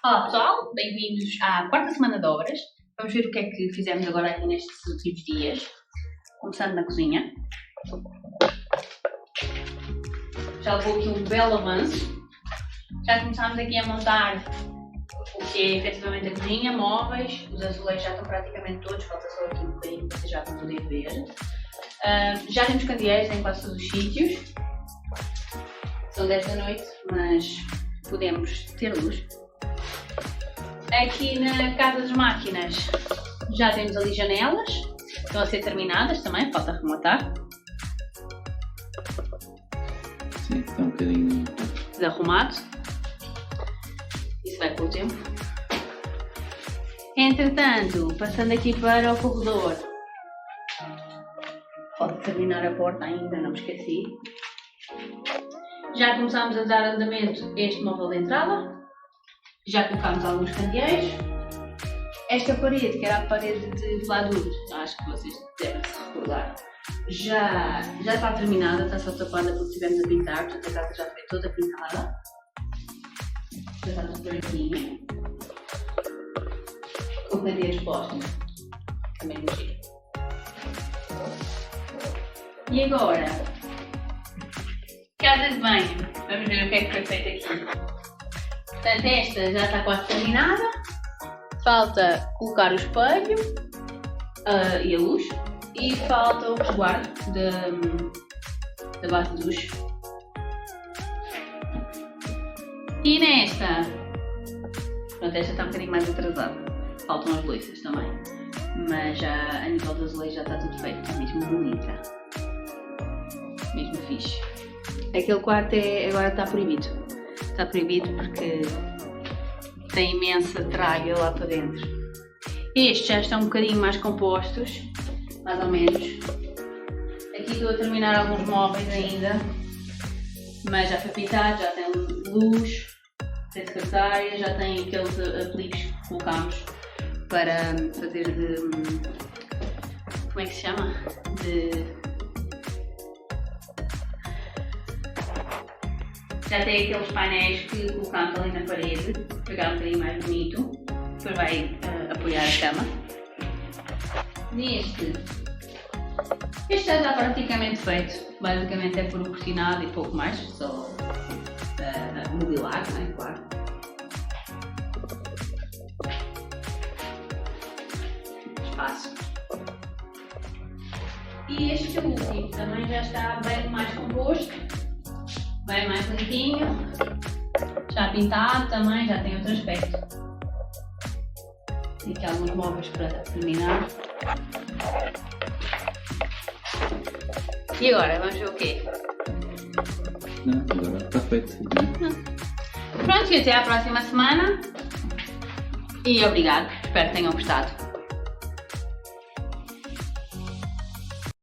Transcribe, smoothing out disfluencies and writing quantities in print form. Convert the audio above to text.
Olá pessoal, bem-vindos à quarta semana de obras. Vamos ver o que é que fizemos agora aqui nestes últimos dias. Começando na cozinha. Já levou aqui um belo avanço. Já começámos aqui a montar o que é efetivamente a cozinha, móveis. Os azulejos já estão praticamente todos, falta só aqui um bocadinho para vocês já vão poder ver. Já temos candeeiros em quase todos os sítios. São 10 da noite, mas podemos ter luz. Aqui na casa das máquinas já temos ali janelas, estão a ser terminadas também, falta rematar. Sim, está um bocadinho Desarrumado. Isso vai com o tempo. Entretanto, passando aqui para o corredor, falta terminar a porta ainda, não me esqueci. Já começámos a dar andamento a este móvel de entrada. Já colocámos alguns candeeiros. Esta parede, que era a parede de pladur, acho que vocês devem se recordar, já está terminada, está só tapada porque estivemos a pintar, portanto a casa já foi toda pintada. Já está tudo branquinho. Com candeeiros postos. Também no giro. E agora, casa de banho. Vamos ver o que é que foi feito aqui. Portanto, esta já está quase terminada. Falta colocar o espelho e a luz. E falta o resguardo da base de duche. E nesta, pronto, esta está um bocadinho mais atrasada. Faltam as louças também. Mas já a nível das leis já está tudo feito. Está mesmo bonita. Mesmo fixe. Aquele quarto agora está proibido. Está proibido porque tem imensa tralha lá para dentro. Estes já estão um bocadinho mais compostos, mais ou menos. Aqui estou a terminar alguns móveis ainda, mas já foi pintado, já tem luz, tem secretária, já tem aqueles apliques que colocámos para fazer de... como é que se chama? Já tem aqueles painéis que colocamos ali na parede, para ficar um bocadinho mais bonito. Depois vai apoiar a cama. Este já está praticamente feito. Basicamente é por o cortinado e pouco mais, só mobilar, não é? Claro. Espaço. E este último também já está bem mais composto. Bem mais limpinho, já pintado também, já tem outro aspecto. E aqui alguns móveis para terminar. E agora, vamos ver o quê? Não, agora está feito. Pronto, e até à próxima semana. E obrigado, espero que tenham gostado.